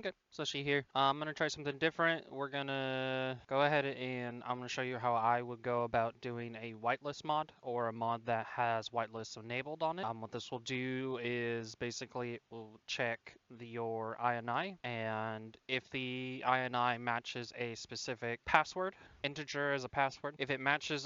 Okay, so she here. I'm gonna try something different. We're gonna go ahead and I'm gonna show you how I would go about doing a whitelist mod or a mod that has whitelist enabled on it. What this will do is basically it will check your INI, and if the INI matches a specific password, integer as a password, if it matches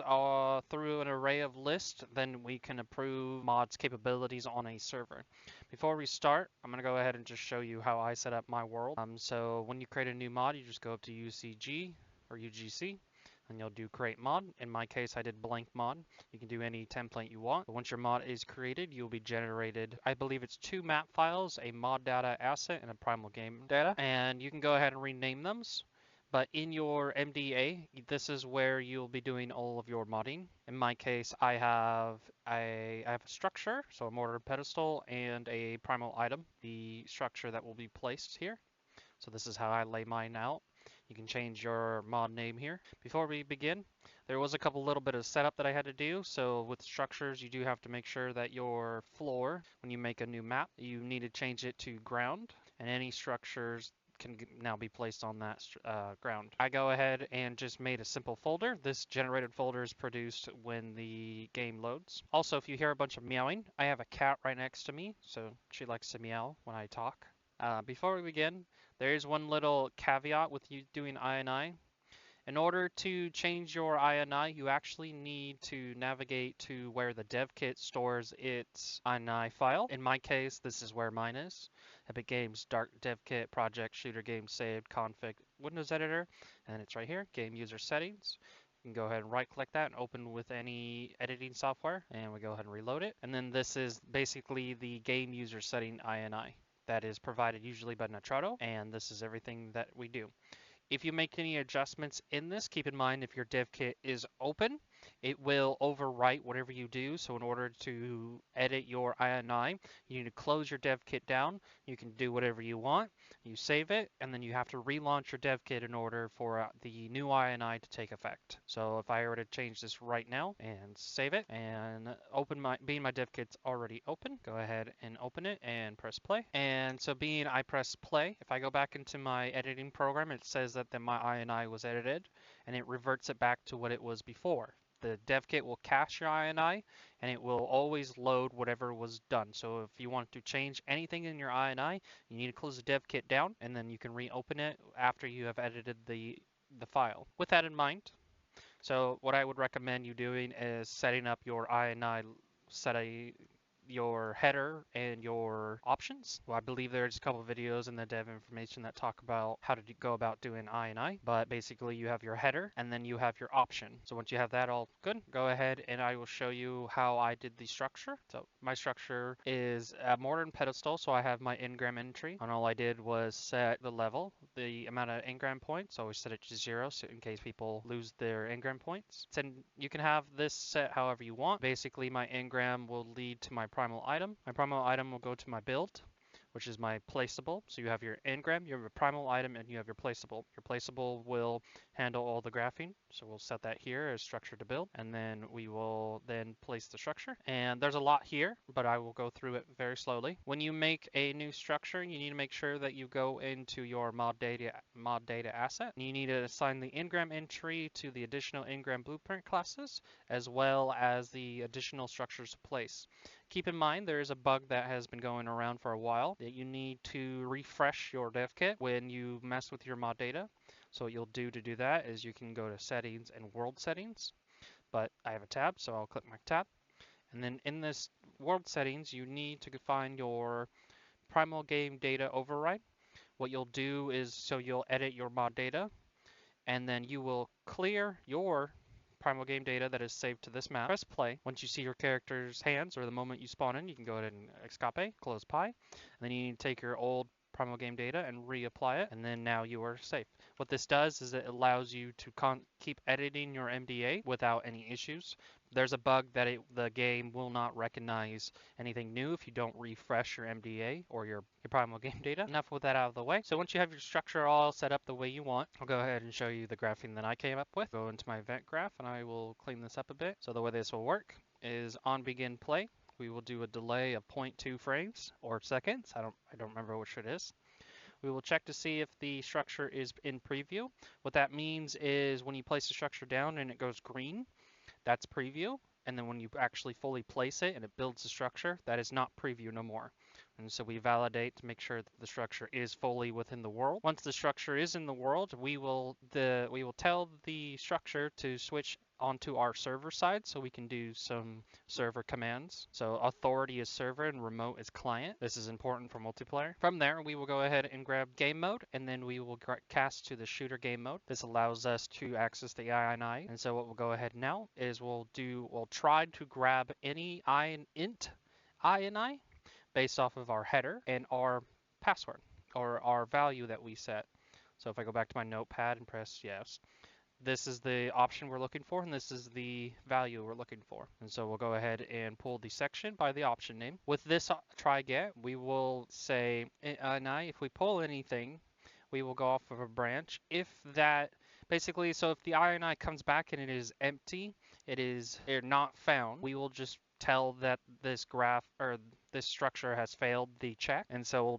through an array of lists, then we can approve mod's capabilities on a server. Before we start, I'm going to go ahead and just show you how I set up my world. So when you create a new mod, you just go up to UCG or UGC and you'll do create mod. In my case, I did blank mod. You can do any template you want. But once your mod is created, you'll be generated, I believe it's 2 map files, a mod data asset and a primal game data. And you can go ahead and rename them. But in your MDA, this is where you'll be doing all of your modding. In my case, I have a structure, so a mortar pedestal, and a primal item, the structure that will be placed here. So this is how I lay mine out. You can change your mod name here. Before we begin, there was a little bit of setup that I had to do. So with structures, you do have to make sure that your floor, when you make a new map, you need to change it to ground, and any structures can now be placed on that ground. I go ahead and just made a simple folder. This generated folder is produced when the game loads. Also, if you hear a bunch of meowing, I have a cat right next to me, so she likes to meow when I talk. Before we begin, there is one little caveat with you doing INI. In order to change your INI, you actually need to navigate to where the Devkit stores its INI file. In my case, this is where mine is. Epic Games Dark Devkit Project Shooter Game Saved Config Windows Editor, and it's right here, Game User Settings. You can go ahead and right click that and open with any editing software, and we go ahead and reload it. And then this is basically the game user setting INI that is provided usually by Nitrado, and this is everything that we do. If you make any adjustments in this, keep in mind if your dev kit is open, it will overwrite whatever you do. So in order to edit your INI, you need to close your dev kit down. You can do whatever you want. You save it, and then you have to relaunch your dev kit in order for the new INI to take effect. So if I were to change this right now and save it and being my dev kit's already open, go ahead and open it and press play. And so being I press play, if I go back into my editing program, it says that my INI was edited, and it reverts it back to what it was before. The dev kit will cache your INI, and it will always load whatever was done. So if you want to change anything in your INI, you need to close the dev kit down, and then you can reopen it after you have edited the file. With that in mind, so what I would recommend you doing is setting up your INI, your header and your options. Well, I believe there's a couple of videos in the dev information that talk about how to go about doing INI, but basically you have your header and then you have your option. So once you have that all good, go ahead and I will show you how I did the structure. So my structure is a mortar and pedestal, so I have my engram entry, and all I did was set the level, the amount of engram points. So I always set it to 0, so in case people lose their engram points. And you can have this set however you want. Basically, my engram will lead to my primal item. My primal item will go to my build, which is my placeable. So you have your engram, you have a primal item, and you have your placeable. Your placeable will handle all the graphing. So we'll set that here as structure to build, and then we will then place the structure. And there's a lot here, but I will go through it very slowly. When you make a new structure, you need to make sure that you go into your mod data asset. You need to assign the engram entry to the additional engram blueprint classes, as well as the additional structures to place. Keep in mind there is a bug that has been going around for a while that you need to refresh your dev kit when you mess with your mod data. So what you'll do to do that is you can go to settings and world settings, but I have a tab, so I'll click my tab. And then in this world settings, you need to find your primal game data override. What you'll do is, so you'll edit your mod data, and then you will clear your primal game data that is saved to this map. Press play. Once you see your character's hands, or the moment you spawn in, you can go ahead and escape, close pi, and then you need to take your old primal game data and reapply it, and then now you are safe. What this does is it allows you to keep editing your MDA without any issues. There's a bug that the game will not recognize anything new if you don't refresh your MDA or your primal game data. Enough with that out of the way. So once you have your structure all set up the way you want, I'll go ahead and show you the graphing that I came up with. Go into my event graph and I will clean this up a bit. So the way this will work is on begin play, we will do a delay of 0.2 frames or seconds. I don't remember which it is. We will check to see if the structure is in preview. What that means is when you place the structure down and it goes green, that's preview. And then when you actually fully place it and it builds the structure, that is not preview no more. And so we validate to make sure that the structure is fully within the world. Once the structure is in the world, we will tell the structure to switch onto our server side so we can do some server commands. So authority is server and remote is client. This is important for multiplayer. From there, we will go ahead and grab game mode, and then we will cast to the shooter game mode. This allows us to access the INI. And so what we'll go ahead now is we'll try to grab any int INI based off of our header and our password or our value that we set. So if I go back to my notepad and press yes, this is the option we're looking for, and this is the value we're looking for. And so we'll go ahead and pull the section by the option name. With this try get, we will say INI. If we pull anything, we will go off of a branch. If that basically, so if the INI comes back and it is empty, it is not found, we will just tell that this graph or this structure has failed the check, and so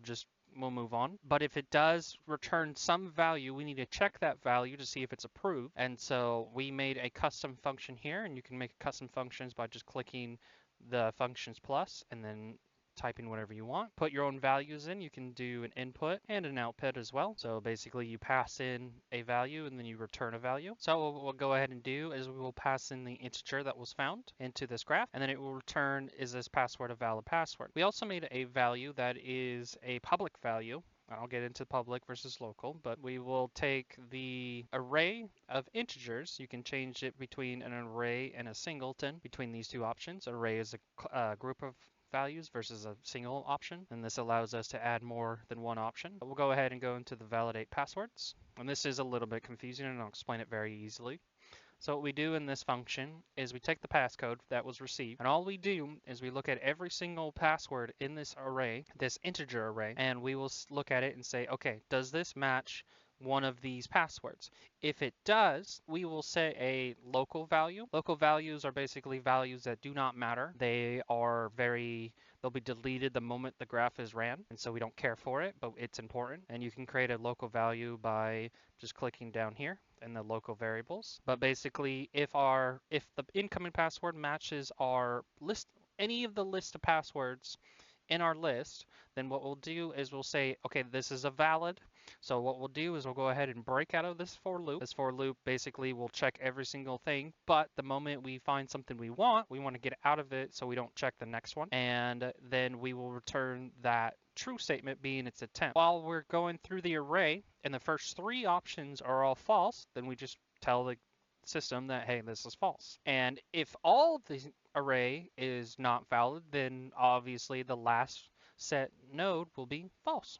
we'll move on. But if it does return some value, we need to check that value to see if it's approved. And so we made a custom function here, and you can make custom functions by just clicking the functions plus and then typing whatever you want. Put your own values in. You can do an input and an output as well. So basically you pass in a value and then you return a value. So what we'll go ahead and do is we will pass in the integer that was found into this graph, and then it will return, is this password a valid password? We also made a value that is a public value. I'll get into public versus local, but we will take the array of integers. You can change it between an array and a singleton between these two options. Array is a group of values versus a single option, and this allows us to add more than one option. But we'll go ahead and go into the validate passwords, and this is a little bit confusing, and I'll explain it very easily. So what we do in this function is we take the passcode that was received, and all we do is we look at every single password in this array, this integer array, and we will look at it and say, okay, does this match one of these passwords? If it does, we will set a local value. Local values are basically values that do not matter. They'll be deleted the moment the graph is ran, and so we don't care for it, but it's important. And you can create a local value by just clicking down here in the local variables. But basically, if the incoming password matches our list, any of the list of passwords in our list, then what we'll do is we'll say, okay, this is a valid. So what we'll do is we'll go ahead and break out of this for loop. This for loop basically will check every single thing, but the moment we find something we want to get out of it so we don't check the next one. And then we will return that true statement being its attempt. While we're going through the array and the first three options are all false, then we just tell the system that, hey, this is false. And if all the array is not valid, then obviously the last set node will be false.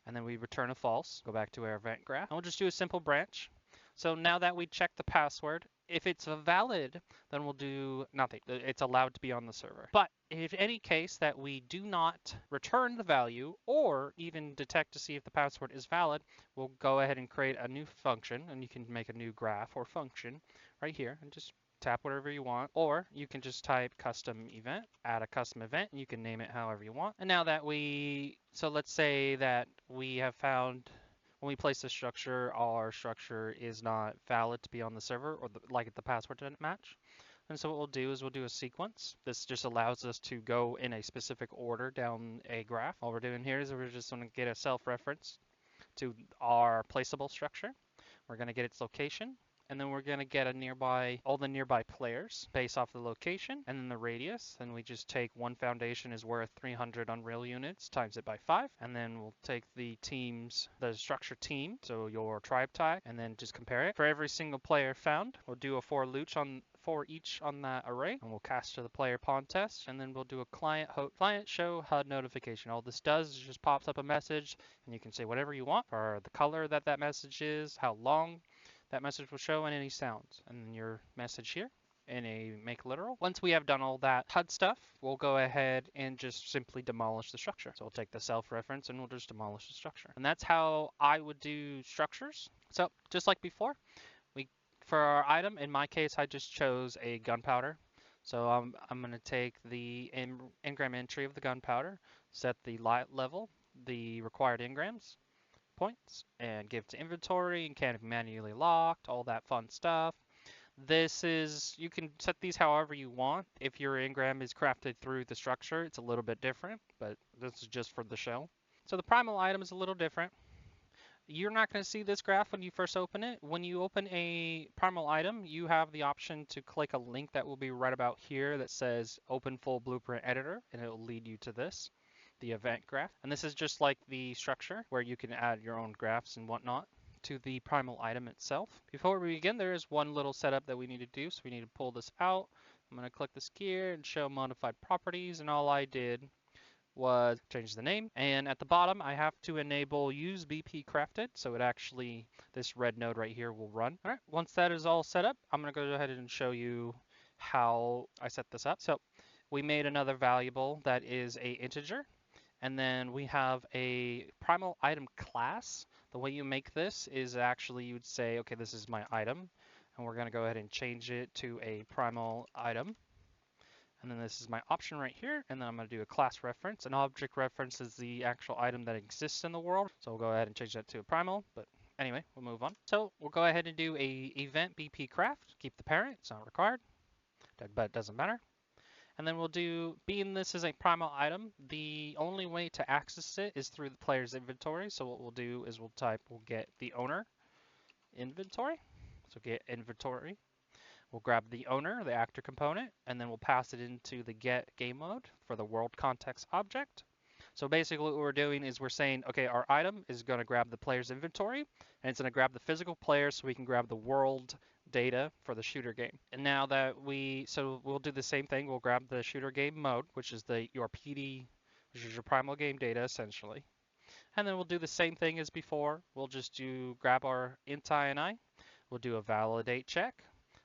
And then we return a false, go back to our event graph, and we'll just do a simple branch. So now that we check the password, if it's valid, then we'll do nothing. It's allowed to be on the server. But if any case that we do not return the value or even detect to see if the password is valid, we'll go ahead and create a new function, and you can make a new graph or function right here and just tap whatever you want, or you can just type custom event, add a custom event, and you can name it however you want. And now that so let's say that we have found when we place the structure, our structure is not valid to be on the server, or the password didn't match. And so what we'll do is we'll do a sequence. This just allows us to go in a specific order down a graph. All we're doing here is we're just going to get a self-reference to our placeable structure. We're going to get its location, and then we're going to get all the nearby players based off the location and then the radius. And we just take one foundation is worth 300 Unreal units, times it by 5, and then we'll take the structure team, so your tribe tag, and then just compare it. For every single player found, we'll do a for each on that array, and we'll cast to the player pawn test, and then we'll do a client show HUD notification. All this does is just pops up a message, and you can say whatever you want for the color that message is, how long that message will show, and any sounds, and then your message here in a make literal. Once we have done all that HUD stuff, we'll go ahead and just simply demolish the structure. So we'll take the self-reference and we'll just demolish the structure. And that's how I would do structures. So just like before, for our item, in my case, I just chose a gunpowder. So I'm going to take the engram entry of the gunpowder, set the light level, the required engrams, points and give to inventory and can't be manually locked, all that fun stuff. This is, you can set these however you want. If your engram is crafted through the structure, it's a little bit different, but this is just for the show. So the primal item is a little different. You're not going to see this graph when you first open it. When you open a primal item, you have the option to click a link that will be right about here that says Open Full Blueprint Editor, and it will lead you to this, the event graph. And this is just like the structure where you can add your own graphs and whatnot to the primal item itself. Before we begin, there is one little setup that we need to do, so we need to pull this out. I'm going to click this gear and show modified properties, and all I did was change the name, and at the bottom I have to enable use BP crafted, so it actually, this red node right here will run. All right, once that is all set up, I'm going to go ahead and show you how I set this up. So we made another variable that is a integer, and then we have a primal item class. The way you make this is actually you'd say, okay, this is my item, and we're going to go ahead and change it to a primal item. And then this is my option right here, and then I'm going to do a class reference. An object reference is the actual item that exists in the world, so we'll go ahead and change that to a primal, but anyway, we'll move on. So we'll go ahead and do a event BP craft, keep the parent, it's not required, but it doesn't matter. And then we'll do, being this is a primal item, the only way to access it is through the player's inventory. So what we'll do is we'll get the owner inventory, so get inventory. We'll grab the owner, the actor component, and then we'll pass it into the get game mode for the world context object. So basically what we're doing is we're saying, okay, our item is going to grab the player's inventory, and it's going to grab the physical player so we can grab the world data for the shooter game. And now that so we'll do the same thing. We'll grab the shooter game mode, which is your PD, which is your primal game data essentially. And then we'll do the same thing as before. We'll just grab our int ini. We'll do a validate check.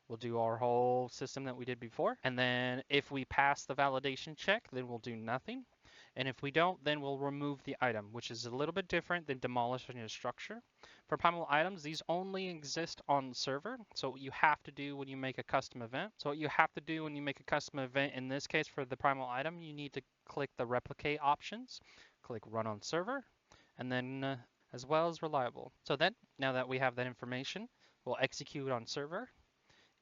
We'll do our whole system that we did before. And then if we pass the validation check, then we'll do nothing. And if we don't, then we'll remove the item, which is a little bit different than demolishing a structure. For primal items, these only exist on the server. So what you have to do when you make a custom event. So what you have to do when you make a custom event, in this case for the primal item, you need to click the replicate options, click run on server, and then as well as reliable. So then, now that we have that information, we'll execute on server.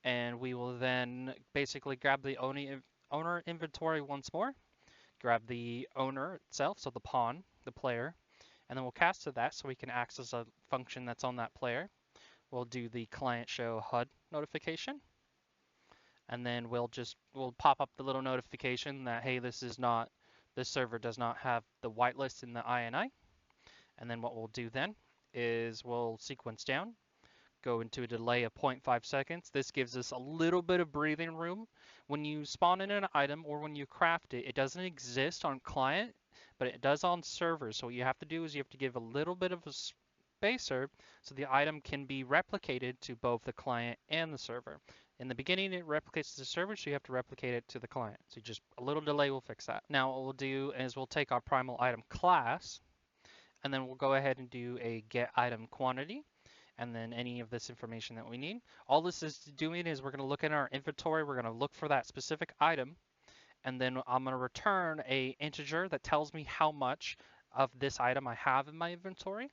And we will then basically grab the owner inventory once more, grab the owner itself, so the pawn, the player, and then we'll cast to that so we can access a function that's on that player. We'll do the client show HUD notification, and then we'll pop up the little notification that, hey, this server does not have the whitelist in the INI. And then what we'll do then is we'll sequence down, go into a delay of 0.5 seconds. This gives us a little bit of breathing room. When you spawn in an item or when you craft it, it doesn't exist on client, but it does on server. So what you have to do is you have to give a little bit of a spacer so the item can be replicated to both the client and the server. In the beginning, it replicates to the server, so you have to replicate it to the client. So just a little delay will fix that. Now what we'll do is we'll take our primal item class, and then we'll go ahead and do a get item quantity, and then any of this information that we need. All this is doing is we're going to look in our inventory, we're going to look for that specific item, and then I'm going to return a integer that tells me how much of this item I have in my inventory.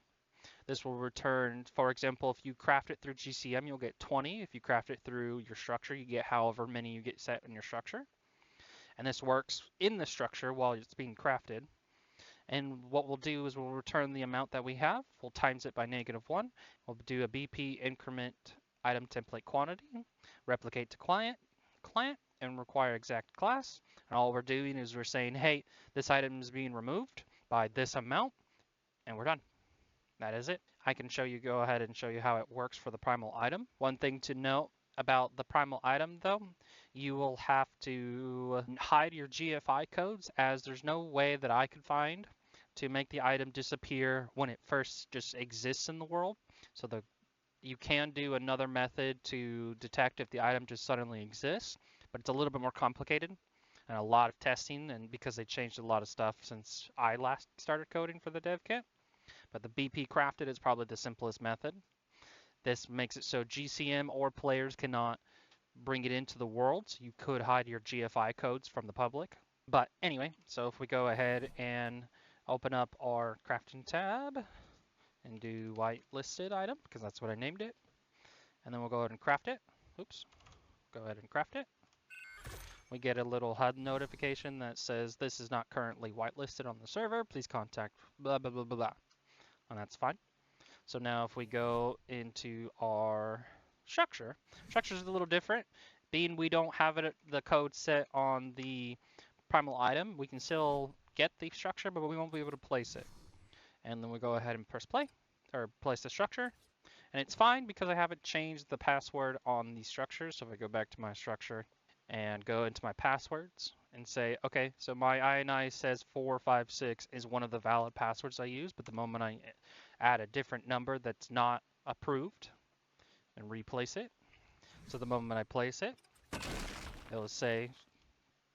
This will return, for example, if you craft it through GCM, you'll get 20. If you craft it through your structure, you get however many you get set in your structure. And this works in the structure while it's being crafted. And what we'll do is we'll return the amount that we have. We'll times it by -1. We'll do a BP increment item template quantity, replicate to client, and require exact class. And all we're doing is we're saying, hey, this item is being removed by this amount, and we're done. That is it. I can go ahead and show you how it works for the primal item. One thing to note about the primal item though, you will have to hide your GFI codes, as there's no way that I could find to make the item disappear when it first just exists in the world. So you can do another method to detect if the item just suddenly exists, but it's a little bit more complicated and a lot of testing, and because they changed a lot of stuff since I last started coding for the dev kit. But the BP crafted is probably the simplest method. This makes it so GCM or players cannot bring it into the world, so you could hide your GFI codes from the public. But anyway, so if we go ahead and open up our crafting tab, and do whitelisted item because that's what I named it. And then we'll go ahead and craft it. Oops. Go ahead and craft it. We get a little HUD notification that says this is not currently whitelisted on the server. Please contact blah, blah, blah, blah, blah. And that's fine. So now if we go into our structure, structure is a little different. Being we don't have the code set on the primal item, we can still get the structure, but we won't be able to place it. And then we go ahead and press play, or place the structure. And it's fine because I haven't changed the password on the structure. So if I go back to my structure and go into my passwords and say, okay, so my INI says 456 is one of the valid passwords I use, but the moment I add a different number that's not approved and replace it, so the moment I place it, it'll say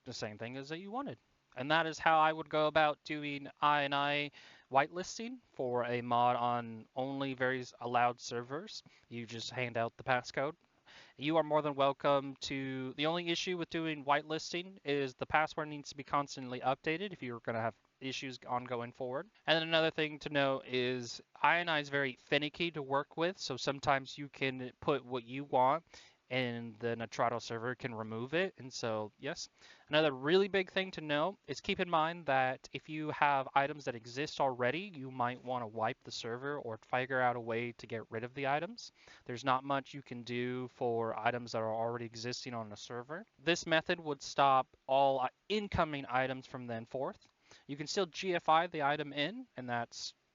the same thing as that you wanted. And that is how I would go about doing INI whitelisting for a mod on only very allowed servers. You just hand out the passcode. You are more than welcome to. The only issue with doing whitelisting is the password needs to be constantly updated if you're going to have issues ongoing forward. And then another thing to note is INI is very finicky to work with, so sometimes you can put what you want and the Nitrado server can remove it. And so, yes. Another really big thing to know is keep in mind that if you have items that exist already, you might want to wipe the server or figure out a way to get rid of the items. There's not much you can do for items that are already existing on a server. This method would stop all incoming items from then forth. You can still GFI the item in, and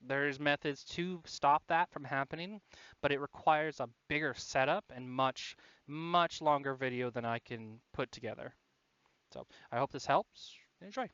there's methods to stop that from happening, but it requires a bigger setup and much longer video than I can put together. So I hope this helps. Enjoy.